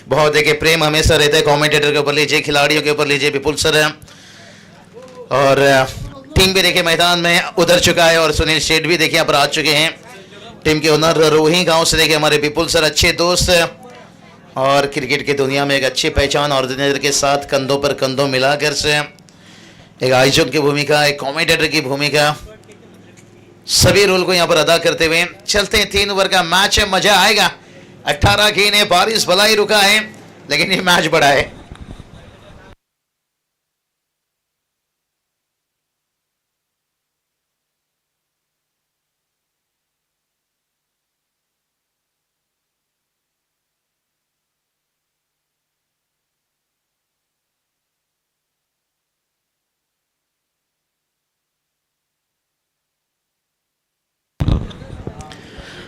बहुत देखिए प्रेम हमेशा रहता है कमेंटेटर के ऊपर लीजिए, खिलाड़ियों के ऊपर लीजिए। विपुल सर है और टीम भी देखिए मैदान में उतर चुका है और सुनील शेठ भी देखिए यहाँ पर आ चुके हैं। टीम के ओनर रोही गांव से देखिए हमारे विपुल सर अच्छे दोस्त और क्रिकेट की दुनिया में एक अच्छी पहचान, ऑर्डिनेटर के साथ कंधों पर कंधों मिलाकर से एक आयोजक की भूमिका, एक कमेंटेटर की भूमिका, सभी रोल को यहाँ पर अदा करते हुए चलते हैं। 3 ओवर का मैच है, मजा आएगा। 18 गेंद है, बारिश भला ही रुका है लेकिन ये मैच बड़ा है।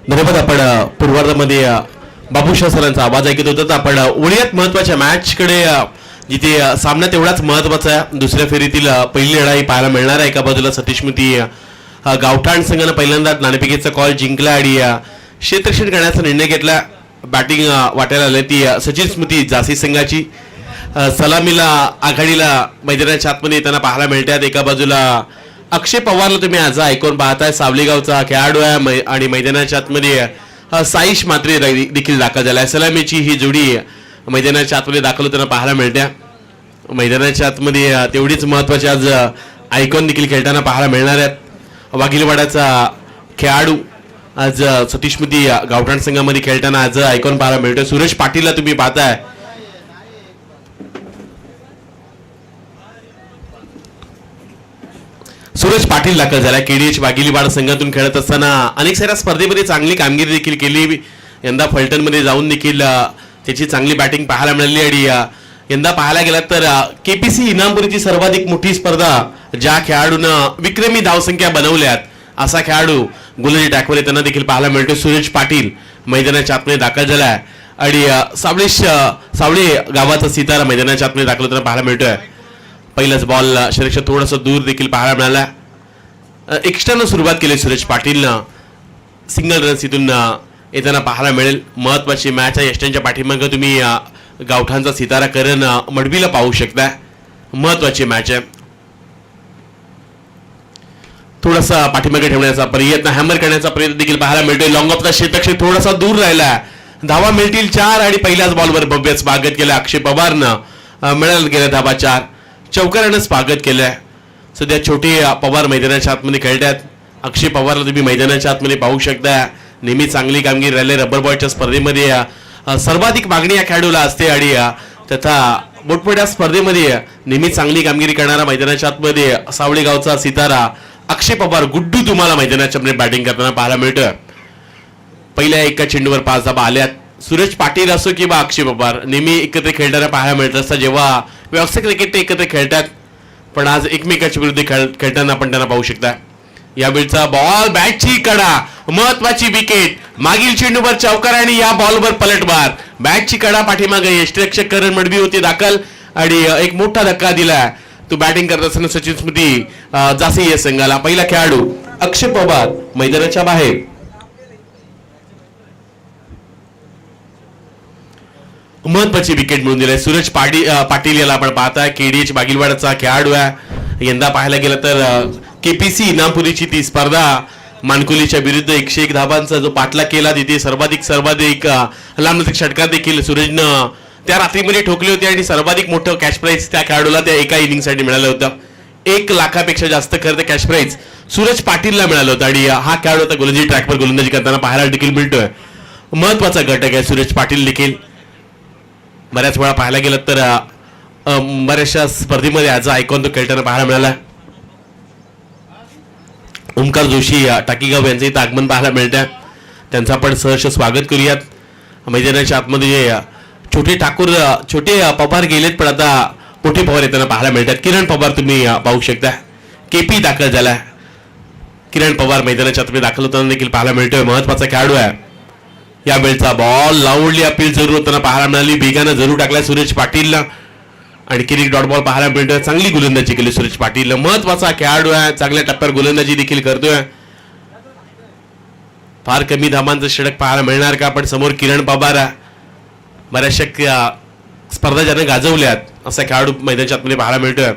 धन्यवाद. आपण पूर्वार्धामध्ये बाबूशाह सरांचा आवाज ऐकत होता. तर आपण वळूयात महत्वाच्या मॅच कडे, जिथे सामना तेवढाच महत्वाचा आहे. दुसऱ्या फेरीतील पहिली लढाई पाहायला मिळणार आहे. एका बाजूला सतीशमती गावठाण संघाने पहिल्यांदा नाणेफेकीचा कॉल जिंकला आणि क्षेत्ररक्षण करण्याचा निर्णय घेतला. बॅटिंग वाटायला आली ती सचिन स्मृती जासी संघाची. सलामीला आघाडीला मैदानाच्या आतमध्ये येताना पाहायला मिळतात. एका बाजूला अक्षय पवारला तुम्ही आज ऐकून पाहताय. सावलीगावचा खेळाडू आहे आणि मैदानाच्या आतमध्ये साईश मात्रे देखील दाखल झाला आहे. सलामीची ही जोडी मैदानाच्या आतमध्ये दाखल होताना पाहायला मिळते. मैदानाच्या आतमध्ये तेवढीच महत्वाची आज आयकॉन देखील खेळताना पाहायला मिळणार आहेत. वाघिलवाडाचा खेळाडू आज सतीशमती गावठाण संघामध्ये खेळताना आज आयकॉन पाहायला मिळतो. सुरेश पाटीलला तुम्ही पाहताय. सुरेश पाटील दाखल झाला. केडीएच वाघिलीवाडा संघातून खेळत असताना अनेक साऱ्या स्पर्धेमध्ये चांगली कामगिरी देखील केली. यंदा फलटणमध्ये जाऊन देखील त्याची चांगली बॅटिंग पाहायला मिळाली आणि यंदा पाहायला गेला तर केपीसी इनामपुरीची सर्वाधिक मोठी स्पर्धा ज्या खेळाडूनं विक्रमी धावसंख्या बनवल्यात असा खेळाडू गोलंदाजी ट्रॅकवर येताना देखील पाहायला मिळतो. सुरेश पाटील मैदानाच्या आतमध्ये दाखल झालाय आणि सावळे गावाचा सितारा मैदानाच्या आतमध्ये दाखल होताना पाहायला मिळतोय. पहिलाच बॉल शरीरच्या थोडंसं दूर देखील पाहायला मिळाला. एक्स्ट्रानं सुरुवात केली सुरेश पाटीलनं. सिंगल रन्स इथून येताना पाहायला मिळेल. महत्वाची मॅच आहे. यष्टांच्या पाठीमागं तुम्ही गावठाणचा सितारा करण मडवीला पाहू शकता. महत्वाची मॅच आहे. थोडासा पाठीमागे ठेवण्याचा प्रयत्न, हॅमर करण्याचा प्रयत्न देखील पाहायला मिळतोय. लॉंग ऑफचा क्षेत्रक्षेत्र थोडासा दूर राहिला. धावा मिळतील 4 आणि पहिल्याच बॉलवर भव्य स्वागत केलं अक्षय पवारनं. मिळालं गेल्या धावा 4. चौकारानं स्वागत केलंय. सध्या छोटे पवार मैदानाच्या आतमध्ये खेळतात. अक्षय पवारला तुम्ही मैदानाच्या आतमध्ये पाहू शकता. नेहमी चांगली कामगिरी राहिली. रबर बॉलच्या स्पर्धेमध्ये सर्वाधिक मागणी या खेळाडूला असते आणि तथा मोठमोठ्या स्पर्धेमध्ये नेहमी चांगली कामगिरी करणारा मैदानाच्या आतमध्ये सावळे गावचा सितारा अक्षय पवार गुड्डू तुम्हाला मैदानाच्या मध्ये बॅटिंग करताना पाहायला मिळतोय. पहिल्या एका चेंडूवर 5 धावा आल्यात. सुरेश पाटील असो किंवा अक्षय पवार नेहमी एकत्र खेळताना पाहायला मिळत असतात. जेव्हा व्यावसायिक क्रिकेट ते एकत्र खेळतात पण आज एकमेकाच्या विरुद्ध खेळताना आपण त्यांना पाहू शकता. यावेळचा बॉल बॅटची कडा, महत्वाची विकेट. मागील चेंडूवर चौकार आणि या बॉलवर पलटवार. बॅटची कडा पाठीमागे यष्टिरक्षक करण मडवी होती दाखल आणि एक मोठा धक्का दिला. तो बॅटिंग करत असताना सचिन स्मृती जासी या संघाला. पहिला खेळाडू अक्षय पवार मैदानाच्या बाहेर. महत्वाची विकेट मिळून दिली. सूरज पाटील याला आपण पाहताय. केडीएच बागिलवाडाचा खेळाडू आहे. यंदा पाहायला गेलं तर केपीसी इनामपुरीची ती स्पर्धा मानकुलीच्या विरुद्ध 101 धावांचा जो पाठलाग केला तिथे सर्वाधिक लांबलचक षटकार देखील सूरजनं त्या रात्रीमध्ये ठोकले होते आणि सर्वाधिक मोठं कॅश प्राइज त्या खेळाडूला त्या एका इनिंगसाठी मिळालं होतं. 1 लाखापेक्षा जास्त खरं तर कॅश प्राइज सूरज पाटीलला मिळालं होतं आणि हा खेळाडू आता गोलंदाजी ट्रॅकवर गोलंदाजी करताना पाहायला देखील मिळतोय. महत्वाचा घटक आहे सूरज पाटील देखील. बऱ्याच वेळा पाहायला गेलं तर बऱ्याचशा स्पर्धेमध्ये आज आयकॉन तो खेळताना पाहायला मिळाला. ओमकार जोशी टाकीगाव यांचं इथं आगमन पाहायला मिळतं. त्यांचं आपण सहर्ष स्वागत करूयात. मैदानाच्या आतमध्ये छोटे पवार गेलेत पण आता मोठे पवार येताना पाहायला मिळतात. किरण पवार तुम्ही पाहू शकता. केपी दाखल झाला. किरण पवार मैदानाच्या आतमध्ये दाखल होताना देखील पाहायला मिळतोय. महत्वाचा खेळाडू आहे. यावेळचा बॉल लावली अपील जरूर होताना पाहायला मिळाली. बेगानं जरूर टाकला सूरज पाटीलला आणि किरिक डॉट बॉल पाहायला मिळतोय. चांगली गोलंदाजी केली सूरज पाटील. महत्वाचा खेळाडू आहे. चांगल्या टप्प्यावर गोलंदाजी देखील करतोय. फार कमी धावांचं षटक पाहायला मिळणार का? पण समोर किरण पवार बऱ्याचशा स्पर्धा ज्याने गाजवल्यात असा खेळाडू मैदानाच्या आतमध्ये पाहायला मिळतोय.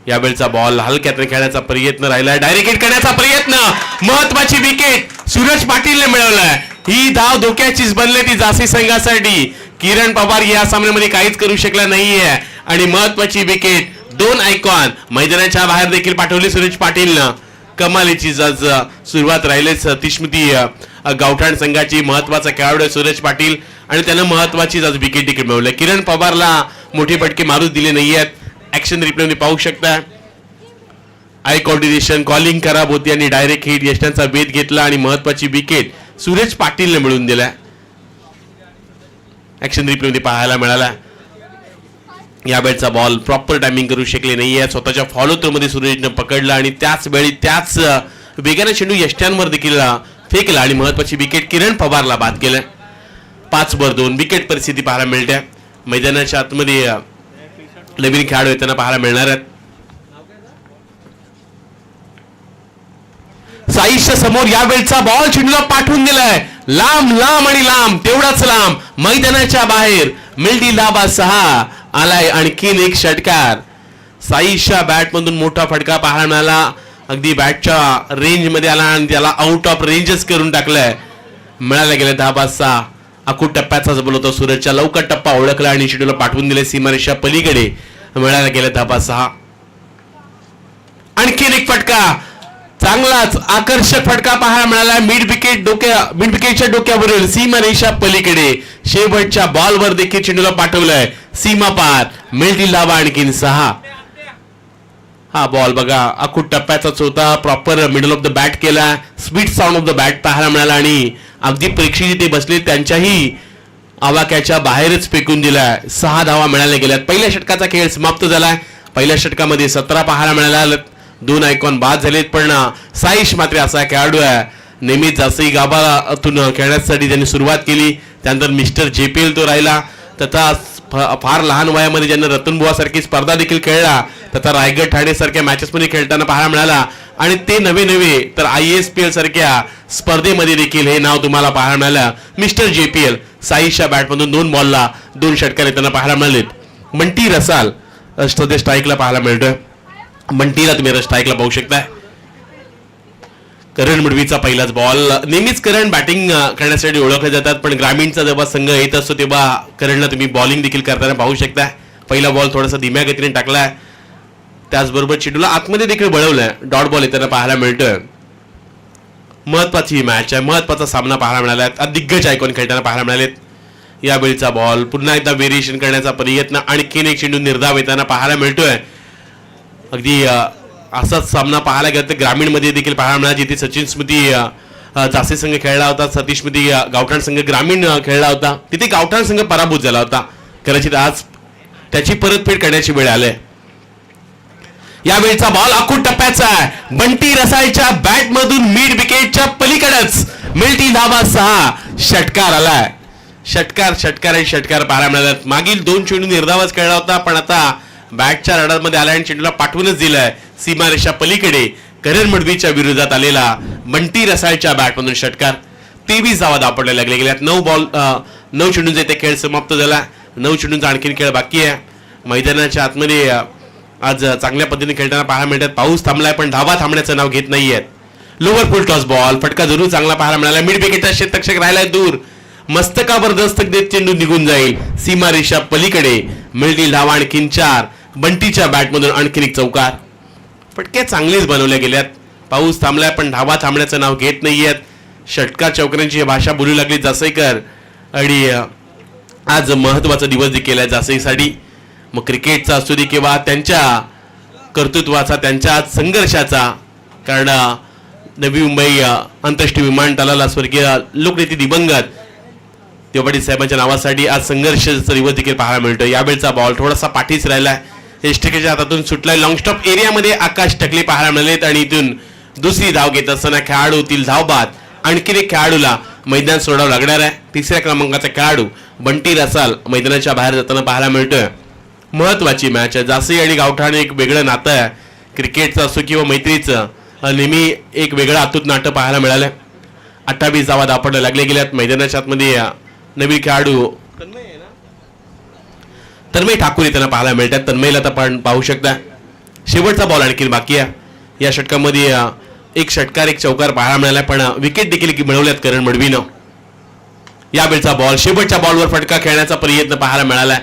यावेळचा बॉल हलक्यात खेळण्याचा प्रयत्न राहिलाय, डायरेक्ट हिट करण्याचा प्रयत्न, महत्वाची विकेट सूरज पाटीलने मिळवलाय. ही धाव धोक्याचीच बनली ती झाशी संघासाठी. किरण पवार या सामन्यामध्ये काहीच करू शकला नाहीये आणि महत्वाची विकेट, 2 आयकॉन मैदानाच्या बाहेर देखील पाठवली सूरज पाटीलनं. कमालीची आज सुरुवात राहिलेच तिश्मती गावठाण संघाची. महत्वाचा खेळाडू आहे सूरज पाटील आणि त्यानं महत्वाची आज विकेट देखील मिळवली. किरण पवारला मोठे फटके मारूच दिले नाहीयेत. ऍक्शन रिप्ले पाहू शकता. आय कोऑर्डिनेशन कॉलिंग खराब होती आणि डायरेक्ट हिट यष्टांचा वेध घेतला आणि महत्वाची विकेट सूरज पाटीलने मिळवून दिला. ऍक्शन रिप्ले पाहायला मिळाला. यावेळचा बॉल प्रॉपर टायमिंग करू शकले नाहीये. स्वतःच्या फॉलो थ्रो मध्ये सूरजनं पकडला आणि त्याच वेळी त्याच वेगाने चेंडू यष्ट्यांवर देखील फेकला आणि महत्वाची विकेट किरण पवारला बाद केलं. 5-2 विकेट परिस्थिती पाहायला मिळते. मैदानाच्या आतमध्ये नवीन खेळाडू येताना पाहायला मिळणार आहेत. साईशच्या समोर यावेळचा बॉल चेंडूला पाठवून दिलाय. लांब लांब आणि लांब, तेवढाच लांब मैदानाच्या बाहेर. मिल्टी धाबा 6 आलाय. आणखीन एक षटकार. साईशच्या बॅट मधून मोठा फटका पाहायला मिळाला. अगदी बॅटच्या रेंज मध्ये आला आणि त्याला आउट ऑफ रेंजच करून टाकलाय. मिळाला गेला धाबा 6. अकूट टप्प्याचाच बोलवतो. सूरजच्या लवकर टप्पा ओळखला आणि चेंडूला पाठवून दिले सीमारेषा पलीकडे. मिळाला गेला धाबा 6. आणखीन एक फटका, चांगलाच आकर्षक फटका पाहायला मिळाला. मिड विकेटच्या डोक्यावरील सीमारेषा पलीकडे. शेवटच्या बॉलवर देखील चेंडूला पाठवलंय सीमा पार. मिळतील धावा आणखीन 6. हा बॉल बघा अकूट टप्प्याचाच होता. Proper middle of the bat केला. Sweet sound of the bat पाहायला मिळाला आणि अगदी प्रेक्षक जिथे बसले त्यांच्याही आवाक्याच्या बाहेरच फेकून दिलाय. 6 धावा मिळाल्या गेल्यात. पहिल्या षटकाचा खेळ समाप्त झालाय. पहिल्या षटकामध्ये 17 पाहायला मिळाला. 2 आयकॉन बाद झालेत. पण साईश मात्र असा खेळाडू आहे नेहमीच जास्तही गाभातून खेळण्यासाठी त्यांनी सुरुवात केली. त्यानंतर मिस्टर JPL तो राहिला. तथा फार लहान वयामध्ये ज्यांना रतनबुवा सारखी स्पर्धा देखील खेळला. तथा रायगड ठाणे सारख्या मॅचेस मध्ये खेळताना पाहायला मिळाला. आणि ते नवे तर ISPL सारख्या स्पर्धेमध्ये देखील हे नाव तुम्हाला पाहायला मिळालं. Mister JPL. साईशच्या बॅटमधून 2 बॉलला 2 षटकार येताना पाहायला मिळालेत. मंटी रसाल सध्या स्ट्राईकला पाहायला मिळतोय. मंटीला तुम्ही स्ट्राईकला पाहू शकताय. करण मुडवीचा पहिलाच बॉल. नेहमीच करण बॅटिंग करण्यासाठी ओळखले जातात पण ग्रामीणचा जेव्हा संघ येत असतो तेव्हा करणला तुम्ही बॉलिंग देखील करताना पाहू शकता. पहिला बॉल थोडासा धीम्या गतीने टाकलाय. त्याचबरोबर चेंडूला आतमध्ये देखील वळवलंय. डॉट बॉल येताना पाहायला मिळतोय. महत्वाची मॅच आहे. महत्वाचा सामना पाहायला मिळाला. दिग्गज आयकॉन खेळताना पाहायला मिळालेत. यावेळीचा बॉल पुन्हा एकदा व्हेरिएशन करण्याचा प्रयत्न. आणखीन एक चेंडू निर्धाव येताना पाहायला मिळतोय. अगदी असाच सामना पाहायला गेला तर ग्रामीण मध्ये देखील पाहायला मिळाला जिथे सचिन स्मृती जासे संघ खेळला होता. सतीश स्मृती गावठाण संघ ग्रामीण खेळला होता. तिथे गावठाण संघ पराभूत झाला होता. कदाचित आज त्याची परतफेड करण्याची वेळ आली. यावेळचा बॉल अकूट टप्प्याचा आहे. बंटी रसाळच्या बॅट मधून मिड विकेटच्या पलीकडेच. मिळती धावा 6. षटकार आलाय. षटकार पाहायला मिळाला. मागील 2 चेंडू निर्धावच खेळला होता पण आता बॅटच्या रडामध्ये आला आणि चेंडूला पाठवूनच दिलाय सीमारेषा पलीकडे. करण मडवीच्या विरोधात आलेला बंटी रसाळच्या बॅटमधून षटकार. 23 धावा दापडल्या लागल्या गेल्यात. 9 चेंडूंचा इथे खेळ समाप्त झाला. 9 चेंडूंचा आणखीन खेळ बाकी आहे. मैदानाच्या आतमध्ये आज चांगल्या पद्धतीने खेळताना पाहायला मिळतात. पाऊस थांबलाय पण धावा थांबण्याचं नाव घेत नाहीयेत. लोअर फुल टॉस बॉल. फटका जरूर चांगला पाहायला मिळाला. मिड विकेटचा क्षेत्ररक्षक राहिलाय दूर. मस्तकावर दस्तक देत चेंडू निघून जाईल सीमारेषा पलीकडे. मिळतील धावा आणखीन 4. बंटीच्या बॅटमधून आणखीन एक चौकार. फटके चांगलेच बनवल्या गेल्यात. पाऊस थांबलाय पण धावा थांबण्याचं नाव घेत नाहीयेत. षटकार चौकारांची भाषा बोलू लागली जासईकर आणि आज महत्वाचा दिवस देखील आहे जासईसाठी. मग क्रिकेटचा असू दे किंवा त्यांच्या कर्तृत्वाचा, त्यांच्या संघर्षाचा. कारण नवी मुंबई आंतरराष्ट्रीय विमानतळाला स्वर्गीय लोकनेते दिवंगत तेवढी साहेबांच्या नावासाठी आज संघर्षाचा दिवस देखील पाहायला मिळतो. यावेळचा बॉल थोडासा पाठीच राहिलाय. एसटेकेच्या हातातून सुटलाय. लॉंग स्टॉप एरियामध्ये आकाश टकले पाहायला मिळालेत आणि इथून दुसरी धाव घेत असताना खेळाडूतील धाव बाद. आणखीन एक खेळाडूला मैदान सोडावं लागणार आहे. 3ऱ्या क्रमांकाचा खेळाडू बंटी रसाल मैदानाच्या बाहेर जाताना पाहायला मिळतोय. महत्वाची मॅच आहे. जासई आणि गावठाण एक वेगळं नातं आहे. क्रिकेटचं असो किंवा मैत्रीचं नेहमी एक वेगळं अतूट नातं पाहायला मिळालं. 28 धावा दापडल्या लागल्या गेल्यात. मैदानाच्या आतमध्ये नवीन खेळाडू तन्मय ठाकूर त्यांना पाहायला मिळतात. तन्मयला तर आपण पाहू शकता. शेवटचा बॉल आणखी बाकी आहे या षटकामध्ये. एक षटकार एक चौकार पाहायला मिळाला, पण विकेट देखील मिळवल्यात करण मडवीनं. यावेळचा बॉल शेवटच्या बॉलवर फटका खेळण्याचा प्रयत्न पाहायला मिळाला.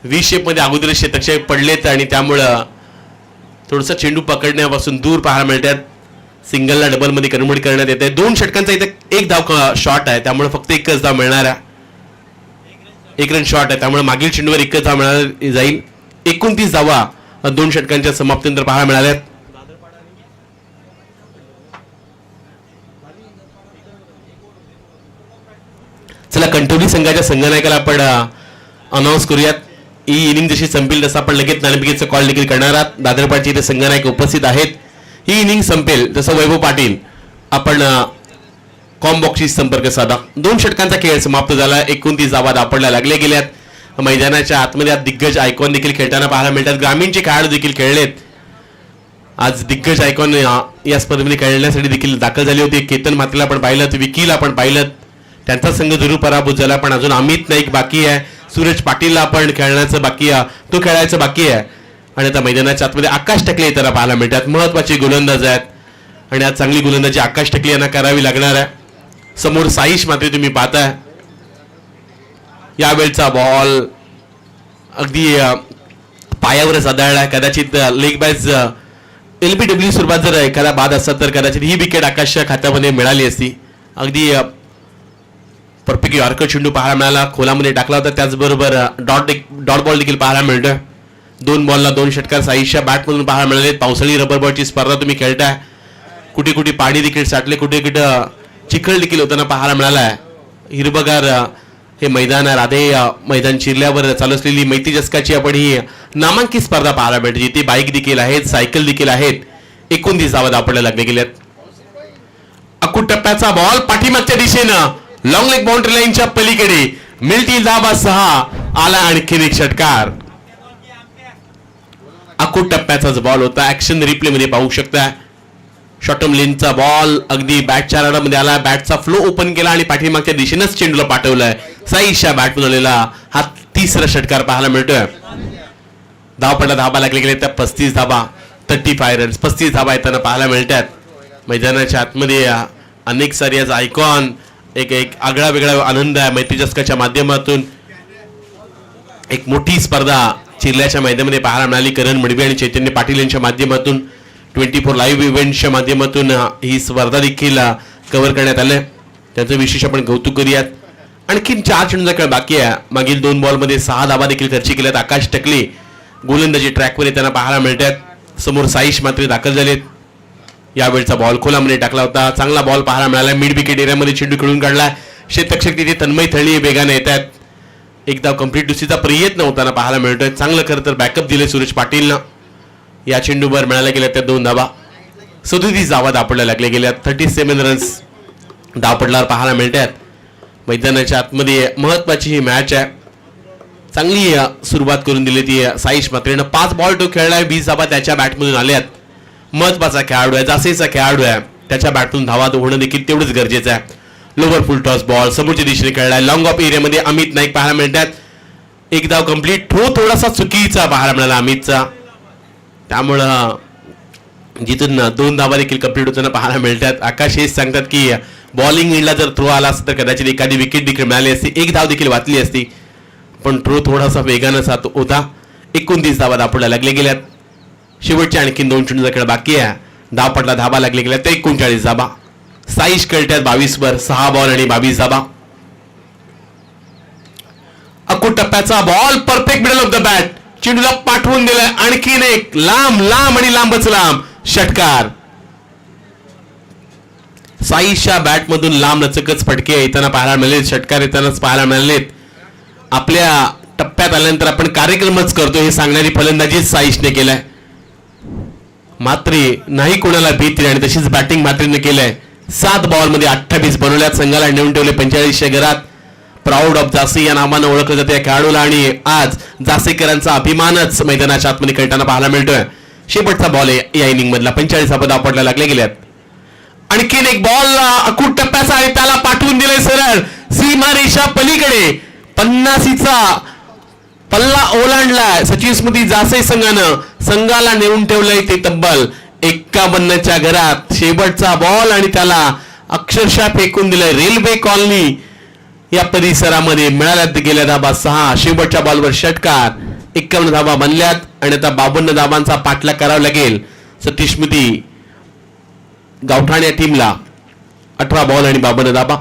व्ही शेपमध्ये अगोदर शतक पडलेत आणि त्यामुळं थोडंसं चेंडू पकडण्यापासून दूर पाहायला मिळतात. सिंगलला डबलमध्ये कन्व्हर्ट करण्यात येत आहे. 2 षटकांचा इथे एक धाव शॉट आहे, त्यामुळे फक्त एकच धाव मिळणार आहे. 1 रन शॉट आहे, त्यामुळे मागील चेंडूवर एकच धाव मिळाला जाईल. 29 धावा 2 षटकांच्या समाप्तीनंतर पाहायला मिळाल्यात. चला कणकवली संघाच्या संघनायकाला आपण अनाऊन्स करूयात. ही इनिंग जशी संपेल तसं आपण लगेच नाणेफेकीचा कॉल देखील करणार आहात. दादरपाडचे इथे संघनायक उपस्थित आहेत. ही इनिंग संपेल तसं वैभव पाटील आपण कॉम बॉक्सशी संपर्क साधा. 2 षटकांचा खेळ समाप्त झाला. 29 धावा दापडला लागले गेल्यात. मैदानाच्या आतमध्ये दिग्गज आयकॉन देखील खेळताना पाहायला मिळतात. ग्रामीणचे खेळाडू देखील खेळलेत. आज दिग्गज आयकॉन या स्पर्धेमध्ये खेळण्यासाठी देखील दाखल झाले होते. केतन म्हात्रेला आपण पाहिलं, विकीला आपण पाहिलं, त्यांचा संघ जरूर पराभूत झाला. पण अजून अमित नाईक बाकी आहे. सूरज पाटीलला आपण खेळण्याचं बाकी आहे, तो खेळायचं बाकी आहे. आणि आता मैदानाच्या आतमध्ये आकाश टकले इतर पाहायला मिळतात. महत्वाचे गोलंदाज आहेत आणि आज चांगली गोलंदाजी आकाश टकले यांना करावी लागणार आहे. समोर साईश मात्र तुम्ही पाहताय. यावेळचा बॉल अगदी पायावरच आदळला. कदाचित लेग बॅच LBW स्वरूपात जर एखादा बाद असता तर कदाचित ही विकेट आकाशच्या खात्यामध्ये मिळाली असती. अगदी परफेक्ट यॉर्कर चेंडू पाहायला मिळाला, खोलामध्ये टाकला होता. त्याचबरोबर डॉट बॉल देखील पाहायला मिळतोय. 2 बॉलला 2 षटकार साईशच्या बॅटमधून पाहायला मिळाले. पावसाळी रबर बॉलची स्पर्धा तुम्ही खेळताय. कुठे कुठे पाणी देखील साठले, कुठे कुठे चिखल देखील होताना पाहायला मिळाला. हिरवगार हे मैदान आहे. राधे मैदान चिरल्यावर चालू असलेली मैत्री चषकाची आपण ही नामांकित स्पर्धा पाहायला मिळते, जिथे बाईक देखील आहेत, सायकल देखील आहेत. 29 धावा दापडल्या लागले गेल्यात. अकूट टप्प्याचा बॉल पाठीमागच्या दिशेनं लॉंग लेग बाउंड्री लाईनच्या पलीकडे मिळतील धावा 6. आला आणखीन एक षटकार. अकूट टप्प्याचाच बॉल होता. ऍक्शन रिप्ले मध्ये पाहू शकता. शॉर्टम लेनचा बॉल अगदी बॅटच्या राडामध्ये आला. बॅटचा फ्लो ओपन केला आणि पाठीमागच्या दिशेनंच चेंडूला पाठवलाय. साईशच्या बॅटमधून आलेला हा 3रा षटकार पाहायला मिळतोय. धावपडला धाबा लागले गेले त्या 35 धाबा 35 रन्स 35 धाबा येताना पाहायला मिळतात. मैदानाच्या आतमध्ये अनेक सारी आज आयकॉन एक आगळा वेगळा आनंद आहे. मैत्री चषकाच्या माध्यमातून एक मोठी स्पर्धा चिरल्याच्या मैदानामध्ये पाहायला मिळाली. करण मडवी आणि चैतन्य पाटील यांच्या माध्यमातून 24 लाईव्ह इव्हेंटच्या माध्यमातून ही स्पर्धा देखील कव्हर करण्यात आलं. त्याचं विशेष आपण कौतुक करूयात. आणखीन 4 चेंडूंचा खेळ बाकी आहे. मागील 2 बॉलमध्ये 6 धाबा देखील खर्ची केल्यात. आकाश टकले गोलंदाजी ट्रॅकवर येताना पाहायला मिळतात. समोर साईश मात्र दाखल झालेत. यावेळचा बॉल खोलामध्ये टाकला होता. चांगला बॉल पाहायला मिळाला. मिड विकेट एरियामध्ये चेंडू खेळून काढला. शेतक्षक तिथे तन्मय थळी वेगाने येतात. एकदा कंप्लीट दुसरीचा प्रयत्न होताना पाहायला मिळतोय. चांगलं खरं तर बॅकअप दिले सूरज पाटीलनं. या चेंडूवर मिळाल्या गेल्या त्या 2 धावा. 37 धावा दापडल्या लागल्या गेल्या. 37 रन्स दापडल्यावर पाहायला मिळतात. मैदानाच्या आतमध्ये महत्वाची ही मॅच आहे. चांगली सुरुवात करून दिली ती साईश मात्रेनं. 5 बॉल तो खेळलाय. 20 धावा त्याच्या बॅटमधून आल्यात. महत्वाचा खेळाडू आहे, जासेचा खेळाडू आहे. त्याच्या बॅटमधून धावा होणं देखील तेवढंच गरजेचं आहे. लोवर फुल टॉस बॉल समोरच्या दिशेने खेळलाय. लॉंग ऑफ एरियामध्ये अमित नाईक पाहायला मिळतात. एक धाव कंप्लीट. थोडासा चुकीचा पाहायला मिळाला अमितचा. त्यामुळं जिथून 2 धावा देखील कंप्लीट होताना पाहायला मिळतात. आकाश हेच सांगतात की बॉलिंग इनला जर थ्रो आला असता तर कदाचित एखादी विकेट देखील मिळाली असती, 1 धाव देखील वाचली असती. पण थ्रो थोडासा वेगानं साथ होता. 29 धावा दापडल्या लागले गेल्यात. शेवटचे आणखीन 2 चेंडूंचा खेळ बाकी आहे. धावपटला धाबा लागले गेल्या. 39 धाबा. साईश खेळतात 22 वर. 6 बॉल आणि 22 धाबा. अकूट टप्प्याचा ball perfect middle of the bat. चेंडूला पाठवून दिलाय. आणखीन एक लांब आणि लांबच लांब षटकार. साईशच्या बॅटमधून लांब लचकच फटके येताना पाहायला मिळाले. षटकार येतानाच पाहायला मिळालेत. आपल्या टप्प्यात आल्यानंतर आपण कार्यक्रमच करतो हे सांगणारी फलंदाजी साईशने केलाय. मात्र नाही कोणाला भीती आणि तशीच बॅटिंग मात्रेने केलंय. 7 बॉलमध्ये 28 बनवल्यात. संघाला नेऊन ठेवले 45 घरात. प्राऊड ऑफ जासे या नावानं ओळखलं जातं या खेळाडूला आणि आज जासेकरांचा अभिमानच मैदानाच्या आतमध्ये खेळताना पाहायला मिळतोय. शेवटचा बॉल आहे या इनिंग मधला. 45 धावा पडला लागले गेल्यात. आणखीन एक बॉल अकूट टप्प्याचा आहे. त्याला पाठवून दिले सरळ सीमारेषा पलीकडे. 50चा पल्ला ओलांडलाय सचिन स्मृती जासे संघाला नेऊन ठेवलंय ते तब्बल 51च्या घरात. शेवटचा बॉल आणि त्याला अक्षरशः फेकून दिलंय. रेल्वे कॉलनी या परिसरामध्ये मिळाल्यात गेल्या धाबा 6. शेवटच्या बॉलवर षटकार. 51 धाबा बनल्यात आणि आता 52 धाबांचा पाठलाग करावा लागेल सतीश स्मृती गावठाण या टीमला. 18 बॉल आणि 52 धाबा.